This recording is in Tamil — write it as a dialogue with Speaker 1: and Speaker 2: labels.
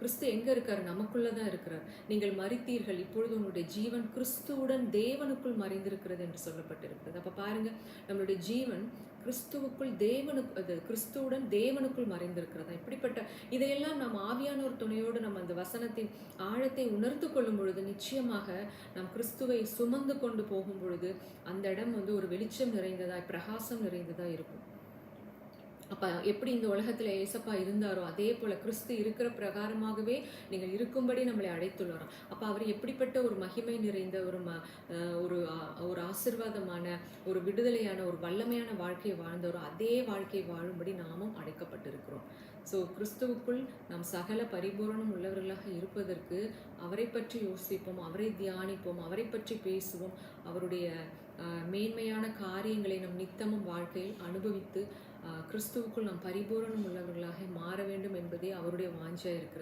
Speaker 1: கிறிஸ்து எங்க இருக்காரு? நமக்குள்ளதான் இருக்கிறார். நீங்கள் மரித்தீர்கள், இப்பொழுது உங்களுடைய ஜீவன் கிறிஸ்துவுடன் தேவனுக்குள் மறைந்திருக்கிறது என்று சொல்லப்பட்டிருக்கிறது. அப்ப பாருங்க, நம்மளுடைய ஜீவன் கிறிஸ்துவுக்குள் கிறிஸ்துவுடன் தேவனுக்குள் மறைந்திருக்கிறதா. இப்படிப்பட்ட இதையெல்லாம் நாம் ஆவியானோர் துணையோடு நம்ம அந்த வசனத்தின் ஆழத்தை உணர்ந்து கொள்ளும் பொழுது, நிச்சயமாக நாம் கிறிஸ்துவை சுமந்து கொண்டு போகும் பொழுது அந்த இடம் ஒரு வெளிச்சம் நிறைந்ததாய், பிரகாசம் நிறைந்ததா இருக்கும். அப்ப எப்படி இந்த உலகத்துல ஏசப்பா இருந்தாரோ அதே போல கிறிஸ்து இருக்கிற பிரகாரமாகவே நீங்கள் இருக்கும்படி நம்மளை அழைத்துள்ளாராம். அப்ப அவர் எப்படிப்பட்ட ஒரு மகிமை நிறைந்த ஒரு ஆசிர்வாதமான, ஒரு விடுதலையான, ஒரு வல்லமையான வாழ்க்கையை வாழ்ந்தவரோ அதே வாழ்க்கையை வாழும்படி நாமும் அழைக்கப்பட்டிருக்கிறோம். ஸோ கிறிஸ்துவுக்குள் நாம் சகல பரிபூரணம் உள்ளவர்களாக இருப்பதற்கு அவரை பற்றி யோசிப்போம், அவரை தியானிப்போம், அவரை பற்றி பேசுவோம். அவருடைய மேன்மையான காரியங்களை நம் நித்தமும் வாழ்க்கையில் அனுபவித்து கிறிஸ்துவுக்குள் நாம் பரிபூரணம் உள்ளவர்களாக மாற வேண்டும் என்பதே அவருடைய வாஞ்சையாக இருக்கிறது.